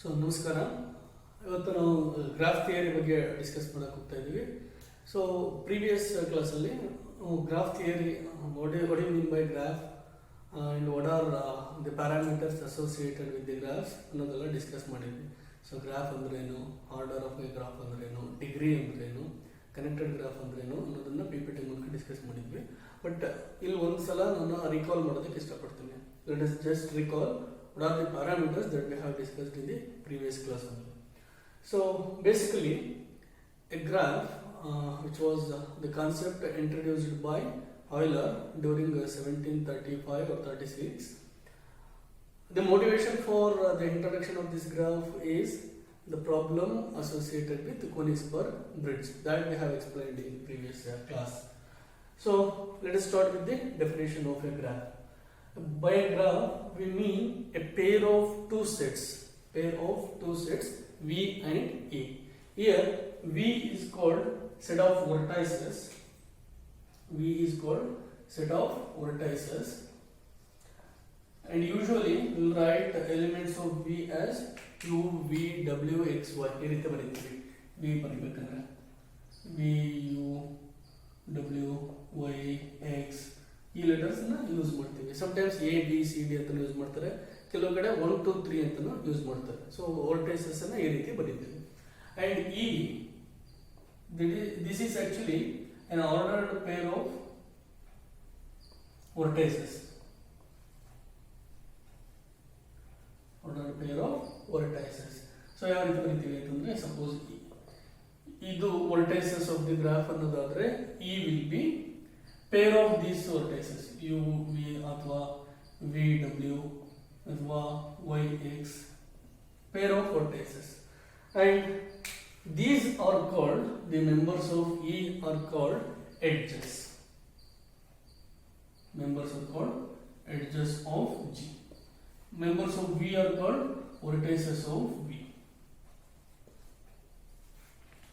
So ನಮಸ್ಕಾರ. ಇವತ್ತು ನಾವು ಗ್ರಾಫ್ ಥಿಯರಿ ಬಗ್ಗೆ ಡಿಸ್ಕಸ್ ಮಾಡಕ್ಕೆ ಹೋಗ್ತಾ ಇದ್ದೀವಿ. ಸೊ ಪ್ರೀವಿಯಸ್ ಕ್ಲಾಸಲ್ಲಿ graph theory, what you mean by graph and what are the parameters associated with the graphs ಅನ್ನೋದೆಲ್ಲ ಡಿಸ್ಕಸ್ ಮಾಡಿದ್ವಿ. ಸೊ ಗ್ರಾಫ್ ಅಂದ್ರೇನು, ಆರ್ಡರ್ ಆಫ್ ಎ ಗ್ರಾಫ್ ಅಂದ್ರೇನು, ಡಿಗ್ರಿ ಅಂದ್ರೇನು, ಕನೆಕ್ಟೆಡ್ ಗ್ರಾಫ್ ಅಂದ್ರೇನು ಅನ್ನೋದನ್ನು ಪಿ ಪಿ ಟಿ ಮೂಲಕ discuss ಮಾಡಿದ್ವಿ. ಬಟ್ ಇಲ್ಲಿ ಒಂದು ಸಲ ನಾನು ರಿಕಾಲ್ ಮಾಡೋದಕ್ಕೆ ಇಷ್ಟಪಡ್ತೀನಿ. Let us just recall what are the parameters that we have discussed in the previous class only. So basically a graph which was the concept introduced by Euler during 1735 or 36. The motivation for the introduction of this graph is the problem associated with the Königsberg bridge that we have explained in previous class. So let us start with the definition of a graph. By a graph we mean a pair of two sets V and E. Here V is called set of vertices. And usually we will write elements of V as U, V, W, X, Y. ಈ ರೀತಿ ಬರೀತೀವಿ. V ಬರೀಬೇಕಂದ್ರೆ V, U, W, Y, X ಈ letters use ಮಾಡ್ತೀವಿ. Sometimes A B C D ಅಂತ use ಮಾಡ್ತಾರೆ, ಕೆಲವು ಕಡೆ 1 2 3 ಅಂತ use ಮಾಡ್ತಾರೆ. ಸೊ ವೋಲ್ಟೇಜಸ್ ಅನ್ನ ಈ ರೀತಿ ಬರೀತೀವಿ. And E, this is actually an ordered pair of vertices. So ಯಾವ ರೀತಿ ಬರೀತೀವಿ ಅಂತಂದ್ರೆ, ಸಪೋಸ್ ಇದು ವರ್ಟೈಸಸ್ ಆಫ್ ದಿ ಗ್ರಾಫ್ ಅನ್ನೋದಾದ್ರೆ E will be pair of these vertices u v ಅಥವಾ v w ಅಥವಾ y x, pair of vertices, and these are called, the members of E are called edges. Members are called edges of G. Members of V are called vertices of V.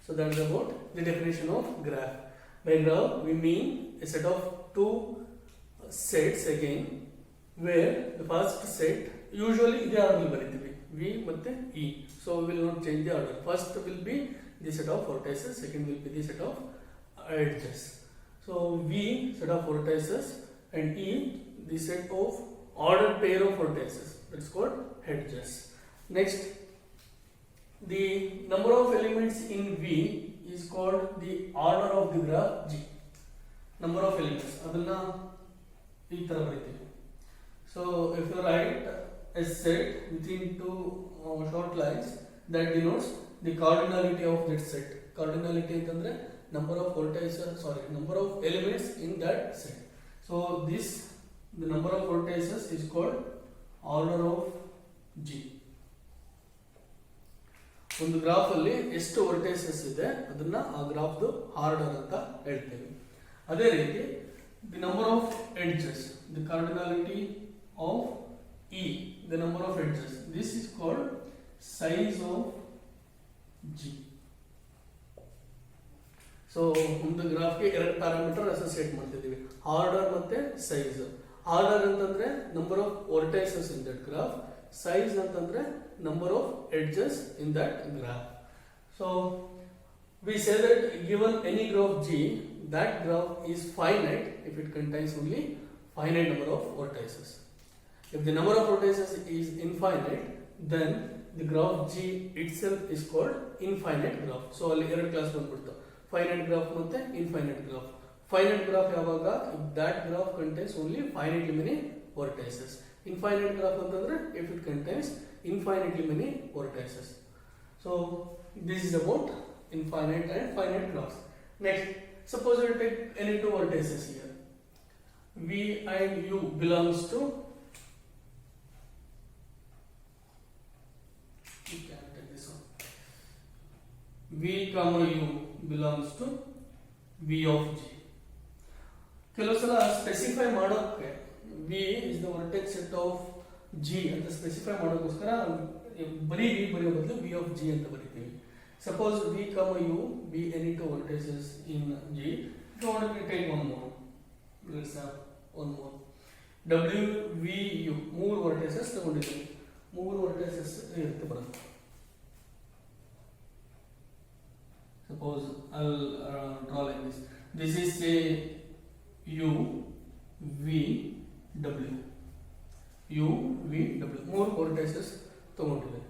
So that is about the definition of graph. By graph we mean a set of two sets again, where the first set usually the order ಬರೀತೀವಿ V ಮತ್ತೆ E. So we will not change the order. First will be the set of vertices, second will be the set of edges. So V set of vertices and E the set of ordered pair of vertices, that is called edges. Next, the number of elements in V is called the order of the graph G. Number of elements ಅದನ್ನ ಈ ತರ ಬರೀತೀವಿ. So if you write a set within two short lines, that denotes the cardinality of that set. Cardinality ಅಂತಂದ್ರೆ number of number of elements in that set. So this, the number of vertices is called order of G. ಒಂದು graph ಅಲ್ಲಿ ಎಷ್ಟು ವರ್ಟೈಸಸ್ ಇದೆ ಅದನ್ನ ಆ graph order ಅಂತ ಹೇಳ್ತೇವೆ. ಅದೇ ರೀತಿ the number of edges, the cardinality of E, the number of edges, this is called size of G. So ಒಂದು ಗ್ರಾಫ್ಗೆ ಎರಡು ಪ್ಯಾರಾಮೀಟರ್ ಅಸೋಸಿಯೇಟ್ ಮಾಡ್ತಿದ್ದೀವಿ, ಆರ್ಡರ್ ಮತ್ತೆ ಸೈಜ್. ಆರ್ಡರ್ ಅಂತಂದ್ರೆ number of vertices in that graph, size ಅಂತಂದ್ರೆ number of edges in that graph. So we say that given any graph G, that graph is finite if it contains only finite number of vertices. If the number of vertices is infinite, then the graph G itself is called infinite graph. So ಅಲ್ಲಿ ಎರಡು class ಬಂದ್ಬಿಡ್ತು, finite graph ಮತ್ತೆ infinite graph. Finite graph ಯಾವಾಗ, if that graph contains only finitely many vertices. Infinite graph ಅಂತಂದ್ರೆ if it contains infinitely many vertices. So this is about infinite and finite graphs. Next, suppose you take any two vertices here, V and U belongs to, you can take this one, V comma U belongs to V of G. ಕೆಲವು ಸಲ specify ಮಾಡೋಕ್ಕೆ V is the vertex set of G ಅಂತ specify ಮಾಡೋಕ್ಕೋಸ್ಕರ ಬರೀ V ಬರೆಯೋ ಬದಲು V of G ಅಂತ ಬರೀತೀವಿ. Suppose V comma U be any two vertices in G. If you want to take one more, let's have one more. W V U ಮೂರು vertices ತಗೊಂಡಿದ್ದೀವಿ, ಮೂರು ವರ್ಟೈಸಸ್ ಇರುತ್ತೆ ಬರುತ್ತೆ. Suppose I'll draw like this. This is say U V W. U V W. More vertices ತಗೊಂಡಿದೆ.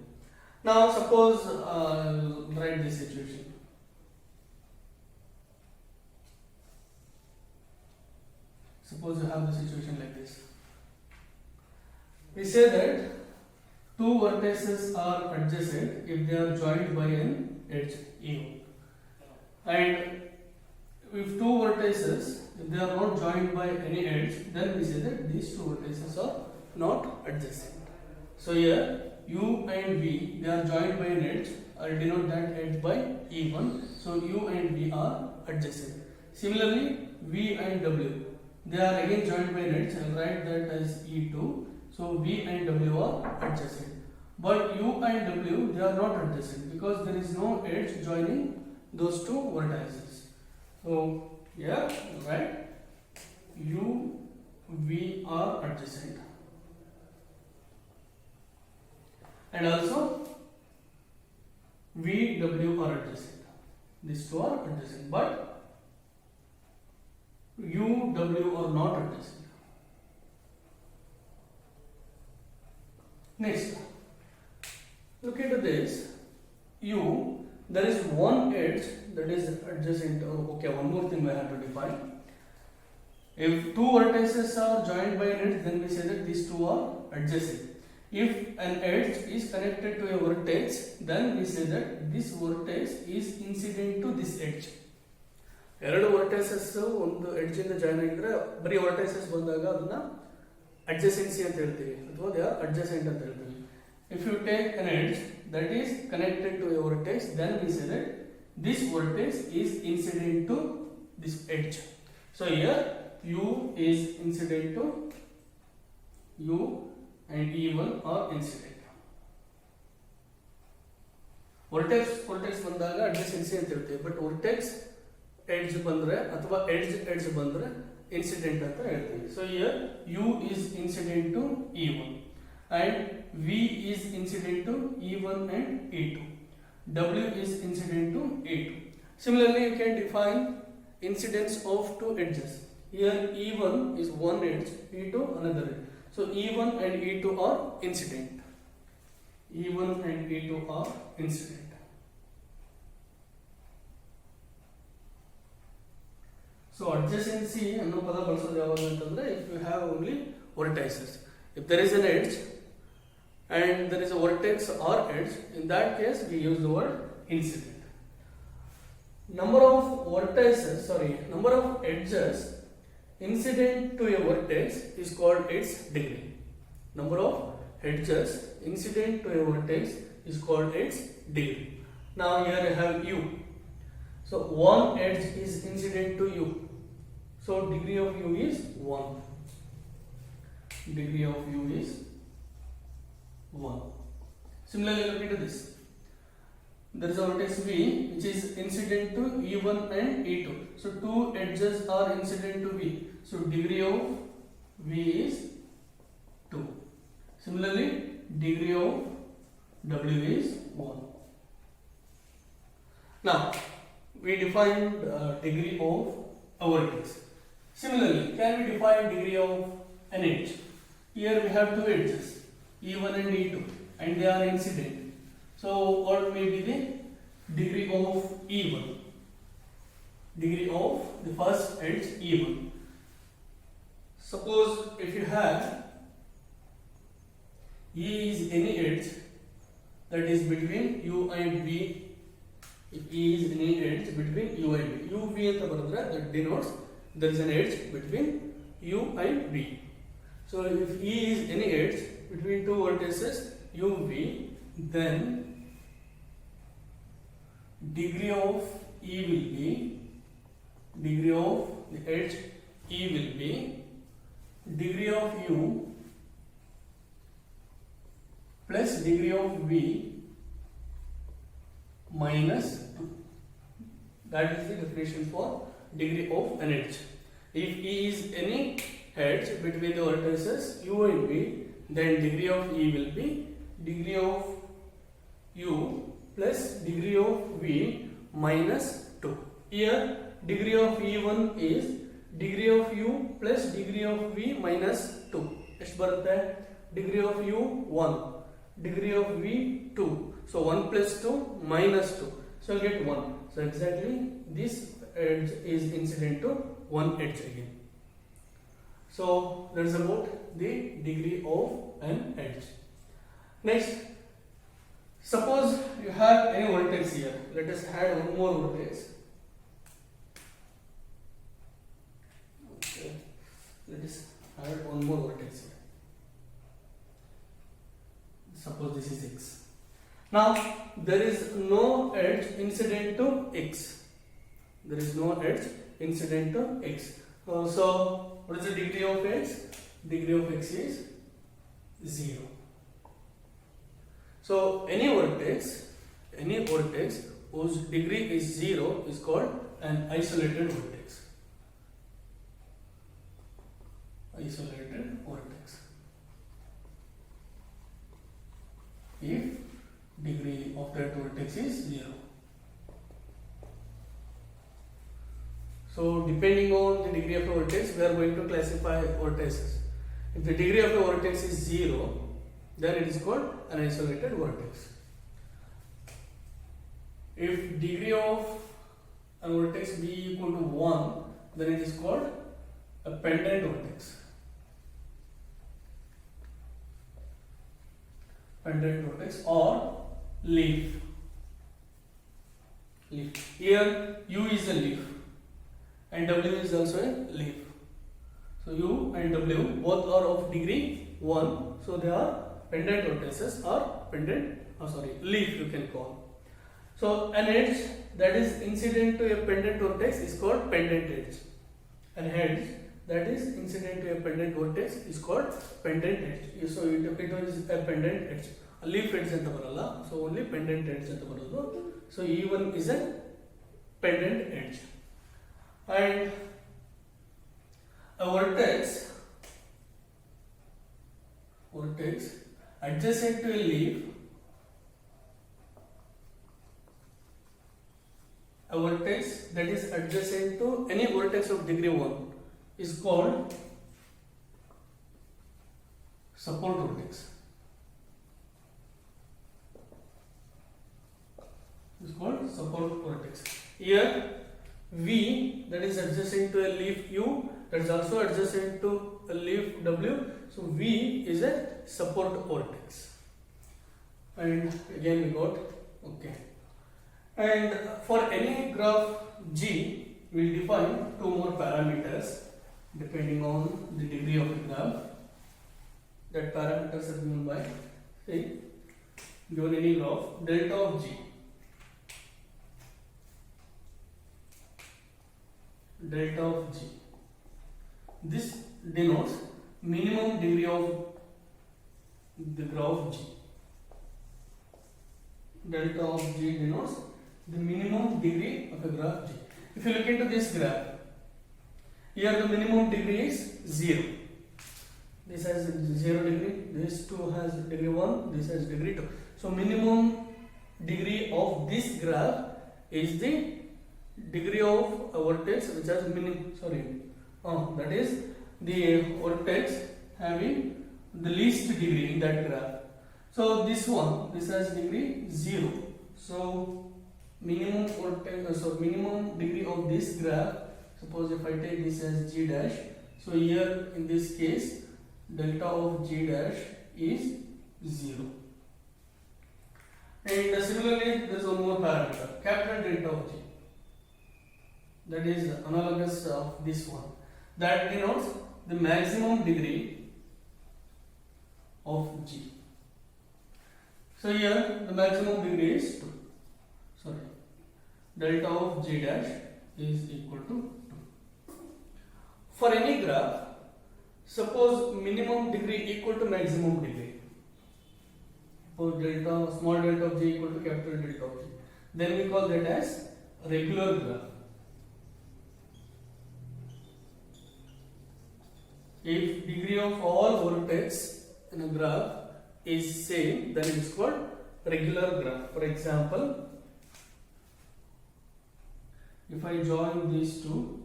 Now suppose write this situation. Suppose you have the situation like this. We say that two vertices are adjacent if they are joined by an edge E1. And if two vertices, if they are not joined by any edge, then we say that these two vertices are not adjacent. So here U and V, they are joined by an edge. I'll denote that edge by E1. So U and V are adjacent. Similarly, V and W, they are again joined by an edge. I'll write that as E2. So V and W are adjacent. But U and W, they are not adjacent because there is no edge joining those two vertices. So here, right, U, V are adjacent. And also V, W are adjacent. These two are adjacent, but U, W are not adjacent. Next, look into this. U, there is one edge that is adjacent. Okay, one more thing I have to define. If two vertices are joined by an edge, then we say that these two are adjacent. If an edge is connected to a vertex, then we say that this vertex is incident to this edge. ಎರಡು ವರ್ಟೈಸಸ್ ಒಂದು edge ಇಂದ join ಆಗಿದ್ರೆ ಬರೀ ವರ್ಟೈಸಸ್ ಬಂದಾಗ ಅದನ್ನ adjacency ಅಂತ ಹೇಳ್ತೀವಿ ಅಥವಾ ದೇ ಆರ್ ಅಡ್ಜಸೆಂಟ್ ಅಂತ ಹೇಳ್ತೀವಿ. If you take an edge that is connected to a vertex, then we say that this vertex is incident to this edge. So here U is incident to U and E1 are incident. Vertex ಬಂದಾಗ adjacency ಅಂತ ಹೇಳ್ತೀವಿ, but vertex edge ಬಂದ್ರೆ ಅಥವಾ edge ಬಂದ್ರೆ incident ಅಂತ ಹೇಳ್ತೀವಿ. So here U is incident to E1 and V is incident to E1 and E2. W is incident to E2. Similarly, you can define incidence of two edges. Here E1 is one edge, E2 another edge. So E1 and E2 are incident. E1 and E2 are incident. So adjacency ಅನ್ನೋ ಪದ ಬಳಸೋದು ಯಾವಾಗ ಅಂತಂದ್ರೆ if you have only vertices. If there is an edge and there is a vertex or edge, in that case we use the word incident. Number of edges incident to a vertex is called its degree. Number of edges incident to a vertex is called its degree. Now here I have U. So one edge is incident to U. So degree of U is 1. Degree of U is 1. Similarly, look into this. There is a vertex V which is incident to E1 and E2. So two edges are incident to V. So degree of V is 2. Similarly, degree of W is 1. Now, we defined degree of a vertex. Similarly, can we define degree of an edge? Here we have two edges, E1 and E2, and they are incident. So what may be the degree of E1? Degree of the first edge E1. Suppose if you have E is any edge that is between U and V. If E is any edge between U and V, UV ಅಂತ ಬರೆದ್ರೆ that denotes there is an edge between U and V. So if E is any edge between two vertices UV, then degree of E will be, degree of the edge E will be degree of U plus degree of V minus 2. That is the definition for degree of an edge. If E is any edge between the vertices U and V, then degree of E will be degree of U plus degree of V minus 2. Here degree of E1 is degree of U plus degree of V minus 2. ಎಷ್ಟು ಬರುತ್ತೆ? Degree of U 1, degree of V 2. So 1 plus 2 minus 2. So I'll get 1. So exactly this edge is incident to one edge again. So that's about the degree of an edge. Next, suppose you have any vertex here. Let us add one more vertex. Okay. Let us add one more vertex here. Suppose this is x. Now there is no edge incident to x. There is no edge incident to x. So what is the degree of x? Degree of x is 0. So any vertex whose degree is 0 is called an isolated vertex. Isolated vertex. If degree of that vertex is 0. So depending on the degree of a vertex, we are going to classify vertices. If the degree of a vertex is 0, then it is called an isolated vertex. If degree of a vertex be equal to 1, then it is called a pendant vertex. Pendant vertex or leaf. Here U is a leaf and W is also a leaf. So U and W both are of degree 1. So they are pendant vertices or leaf you can call. So an edge that is incident to a pendant vertex is called pendant edge. An edge that is incident to a pendant vertex is called pendant edge. So it is a pendant edge. A leaf edge anta baralla. So only pendant edge anta barodu. So E1 is a pendant edge. And a vertex adjacent to a leaf, a vertex that is adjacent to any vertex of degree 1 is called support vertex. Is called support vertex. Here V that is adjacent to a leaf U that is also adjacent to a leaf W. So V is a support vertex. And again we got okay. And for any graph G, we will define two more parameters depending on the degree of the graph. That parameters are given by, say, given any graph delta of G. Delta of G. This denotes minimum degree of the graph G. Delta of G denotes the minimum degree of a graph G. If you look into this graph, here the minimum degree is 0. This has 0 degree, this 2 has degree 1, this has degree 2. So minimum degree of this graph is the degree of a vertex which has that is the vertex having the least degree in that graph. So this has degree 0. So minimum vertex, minimum degree of this graph, suppose if I take this as G dash, so here in this case delta of G dash is 0. And similarly there is one more parameter, capital delta of G, that is analogous of this one, that denotes the maximum degree of G. So here the maximum degree is 2. Delta of G dash is equal to 2. For any graph, suppose minimum degree equal to maximum degree. Suppose small delta of G equal to capital delta of G. Then we call that as regular graph. If degree of all vertex in a graph is same, then it is called regular graph. For example, If I join these two,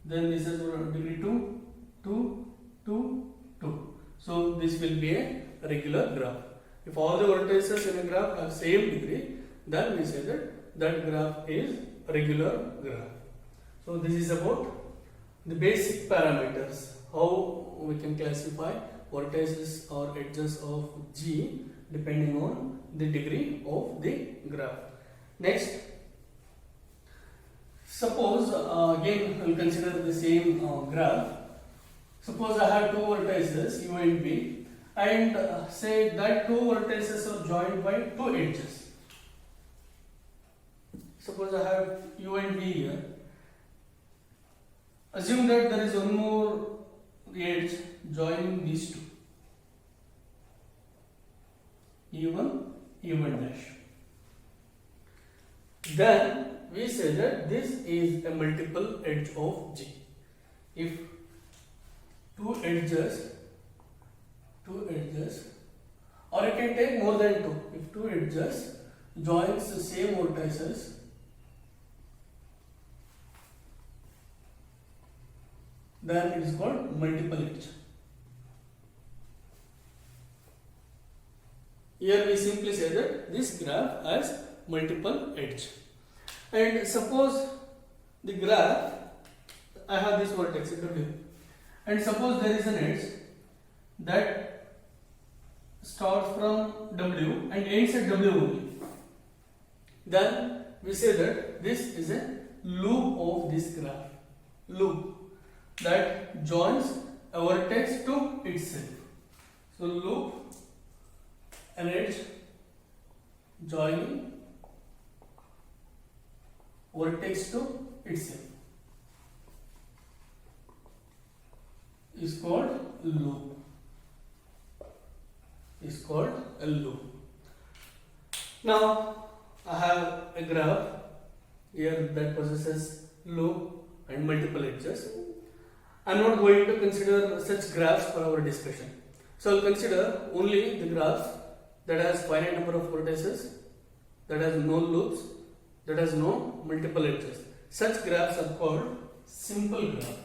then this is degree 2, 2, 2, 2. So this will be a regular graph. If all the vertices in a graph have same degree, then we say that graph is a regular graph. So this is about the basic parameters, how we can classify vertices or edges of G depending on the degree of the graph. Next, suppose again we will consider the same graph. Suppose I have two vertices U and B, and say that two vertices are joined by two edges. Suppose I have U and B here. Assume that there is one more edge joining these two, E1, E1 dash. Then we say that this is a multiple edge of G. If two edges, or you can take more than two. If two edges joins the same vertices, then it is called multiple edge. Here we simply say that this graph has multiple edge. And suppose the graph, I have this vertex W, and suppose there is an edge that starts from W and ends at W only. Then we say that this is a loop of this graph, loop that joins a vertex to itself. So loop, an edge joining vertex to itself is called loop. Is called a loop. Now I have a graph here that possesses loop and multiple edges. I am not going to consider such graphs for our discussion. So I will consider only the graphs that has finite number of vertices, that has no loops, that has no multiple edges. Such graphs are called simple graph.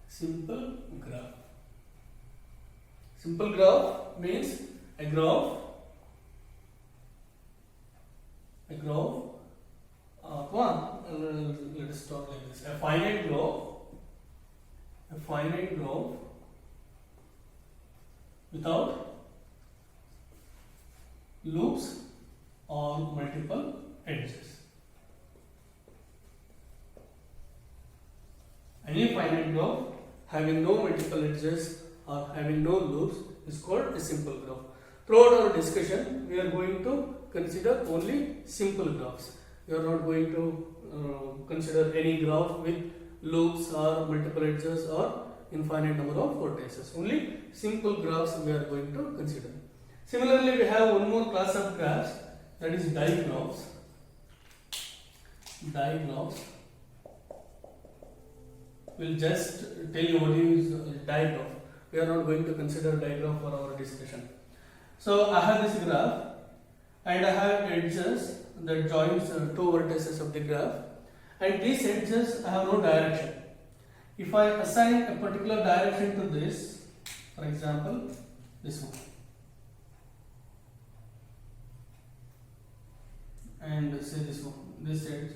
Simple graph. Simple graph means a graph. Let us start like this. A finite graph without loops or multiple edges. Any finite graph having no multiple edges or having no loops is called a simple graph. Throughout our discussion, we are going to consider only simple graphs. We are not going to consider any graph with loops or multiple edges or infinite number of vertices. Only simple graphs we are going to consider. Similarly, we have one more class of graphs, that is digraphs. Digraphs. We'll just tell you what is digraph. We are not going to consider digraph for our discussion. So I have this graph and I have edges that joins two vertices of the graph, and these edges have no direction. If I assign a particular direction to this, for example, this one, and say this one, this edge,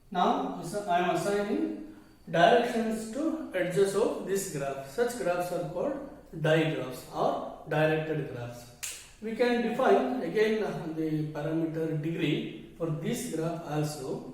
now I am assigning directions to edges of this graph. Such graphs are called digraphs or directed graphs. We can define again the parameter degree for this graph also.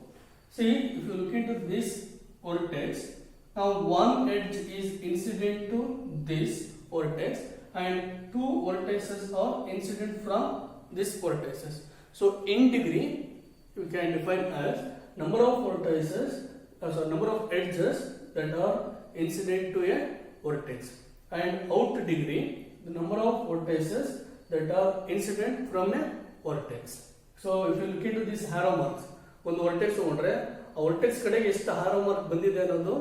See, if you look into this vertex, now one edge is incident to this vertex and two vertices are incident from this vertices. So in degree, we can define as number of vertices, number of edges that are incident to a vertex, and out degree, the number of vertices that are incident from a vertex. So if you look into these arrow marks, ಒಂದು vertex ತಗೊಂಡ್ರೆ ಆ vertex ಕಡೆಗೆ ಎಷ್ಟು arrow mark ಬಂದಿದೆ ಅನ್ನೋದು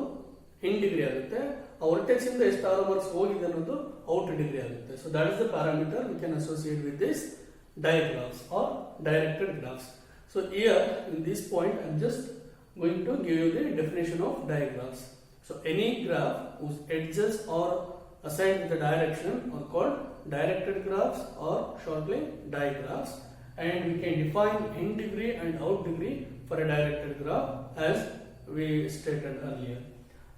in degree ಆಗುತ್ತೆ, ಆ vertex ಇಂದ ಎಷ್ಟು ಆರೋ ಮಾರ್ಕ್ಸ್ ಹೋಗಿದೆ ಅನ್ನೋದು ಔಟ್ ಡಿಗ್ರಿ ಆಗುತ್ತೆ. So that is the parameter we can associate with this diagrams or directed graphs. So here in this point I am just going to give you the definition of diagrams. So any graph whose edges are assigned with the direction are called directed graphs or shortly digraphs, and we can define in degree and out degree for a directed graph as we stated earlier.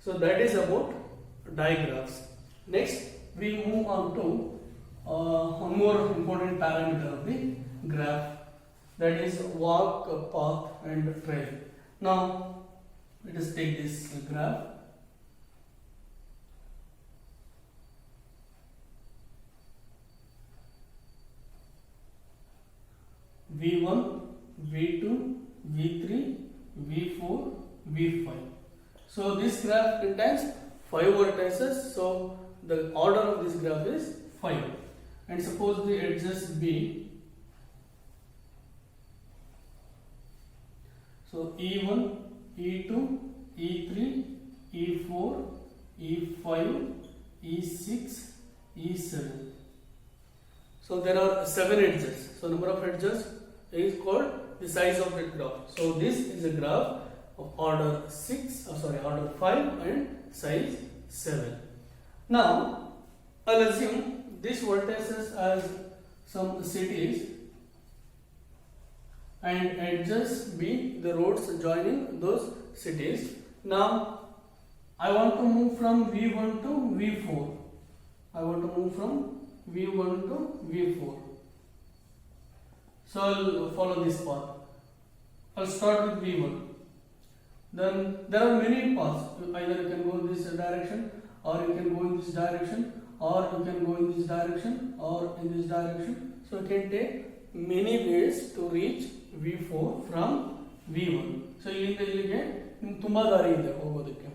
So that is about digraphs. Next we move on to one more important parameter of the graph, that is walk, path and trail. Now let us take this graph. V1, V2, V3, V4, V5. So this graph contains 5 vertices. So the order of this graph is 5. And suppose the edges be, so E1, E2, E3, E4, E5, E6, E7. So there are 7 edges. So number of edges is called the size of that graph. So this is a graph of order 5 and size 7. Now I'll assume these vertices as some cities and edges be the roads joining those cities. Now I want to move from V1 to V4. I want to move from V1 to V4. So I'll follow this path. I'll start with V1. Then there are many paths. Either you can go in this direction, or you can go in this direction, or you can go in this direction, or in this direction. So you can take many ways to reach V4 from V1. So ಇಲ್ಲಿಂದ ಇಲ್ಲಿಗೆ ನಿಮ್ಗೆ ತುಂಬಾ ದಾರಿ ಇದೆ ಹೋಗೋದಕ್ಕೆ.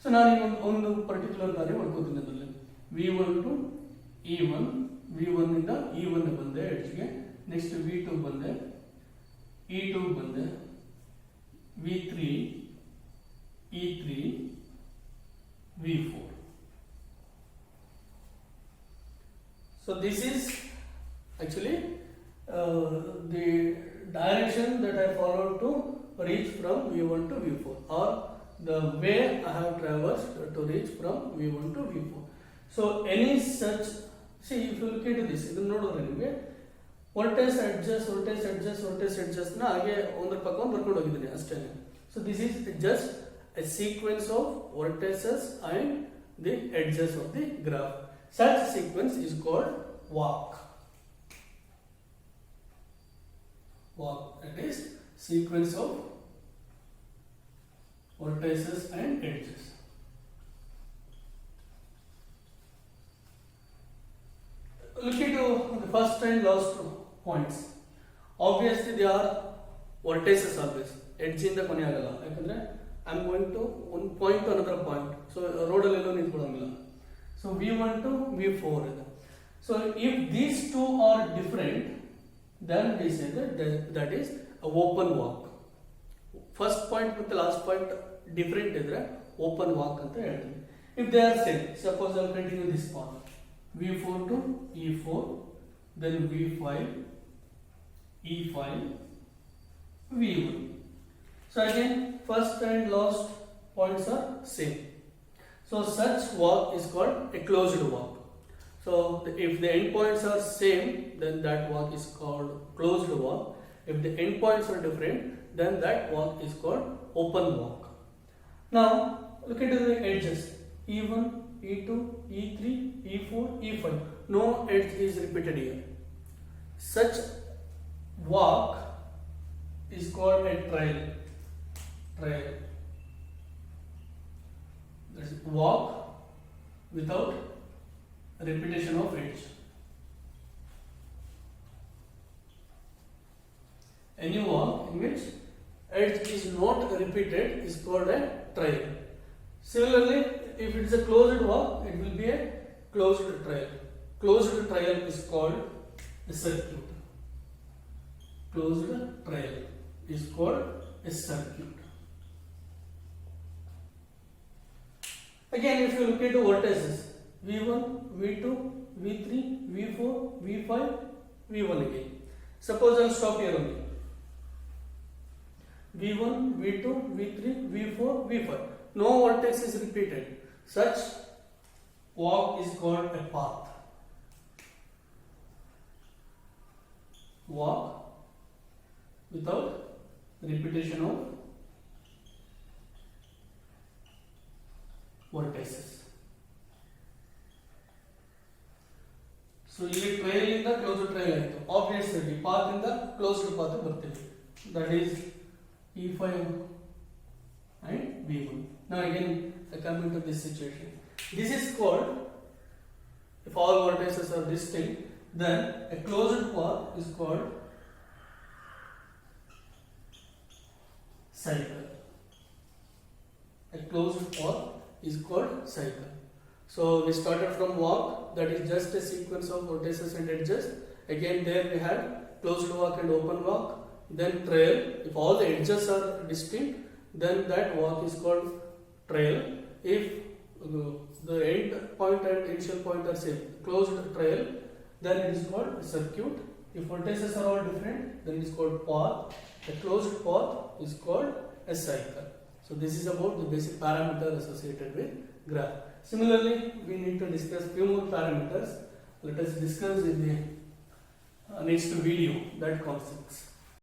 So ನಾನು ಈಗ ಒಂದು ಪರ್ಟಿಕ್ಯುಲರ್ ದಾರಿ ಮಾಡ್ಕೋತೀನಿ ಅದರಲ್ಲಿ. V1 to E1, V1 ಇಂದ E1 ಬಂದೆ ಎಡ್ಜ್ಗೆ, ನೆಕ್ಸ್ಟ್ V2 ಬಂದೆ, E2 ಬಂದೆ, V3, E3, V4. So this is actually the direction that I followed to reach from V1 to V4, or the way I have traversed to reach from V1 to V4. So any such, see if you look into this, ಇದನ್ನು ನೋಡಿದ್ರೆ ನಿಮಗೆ ವರ್ಟೆಸ್ edges ನ ಹಾಗೆ ಒಂದ್ರ ಪಕ್ಕ ಒಂದು ಬರ್ಕೊಂಡು ಹೋಗಿದ್ದೀನಿ ಅಷ್ಟೇ. So this is just a sequence of vertices and the edges of the graph. Such sequence is called walk. That is sequence of vertices and edges. Look into the first and last points. Obviously they are vertices always. Edge ಇಂದ ಕೊನೆ ಆಗಲ್ಲ, ಯಾಕಂದ್ರೆ I am going to one point to another point. So road ಅಲ್ಲಿ ಎಲ್ಲೂ ನಿಂತ್ಕೊಳ್ಳೋಂಗಿಲ್ಲ. So V1 to V4 ಇದೆ. So if these two are different, then we say that is a open walk. First point ಮತ್ತು last point different ಇದ್ರೆ open walk ಅಂತ ಹೇಳ್ತೀವಿ. If they are same, suppose I will continue this path, V4 to E4, then V5, E5, V1. So again, first and last points are same. So such walk is called a closed walk. So if the endpoints are same, then that walk is called closed walk. If the endpoints are different, then that walk is called open walk. Now look into the edges. E1, E2, E3, E4, E5. No edge is repeated here. Such walk is called a trail. That is walk without repetition of edge. Any walk in which edge is not repeated is called a trail. Similarly, if it is a closed walk, it will be a closed trail. Closed trail is called a circuit. Closed trail is called a circuit. Again, if you look at the vertices, V1, V2, V3, V4, V5, V1 again. Suppose I'll stop here only. V1, V2, V3, V4, V5. No vertex is repeated. Such walk is called a path. Walk without repetition of vertices. So ಇಲ್ಲಿ trial ಇಂದ closed trial ಆಯಿತು. Obviously path ಇಂದ closed path ಬರ್ತೀವಿ. That is E5 and V1. Now again I come into this situation. This is called, if all vertices are distinct, then a closed path is called cycle. A closed path is called cycle. So we started from walk, that is just a sequence of vertices and edges. Again there we had closed walk and open walk. Then trail, if all the edges are distinct, then that walk is called trail. If the end point and initial point are same, closed trail, then it is called circuit. If vertices are all different, then it is called path. A closed path is called a cycle. So this is about the basic parameter associated with graph. Similarly, we need to discuss few more parameters. Let us discuss in the next video that concepts.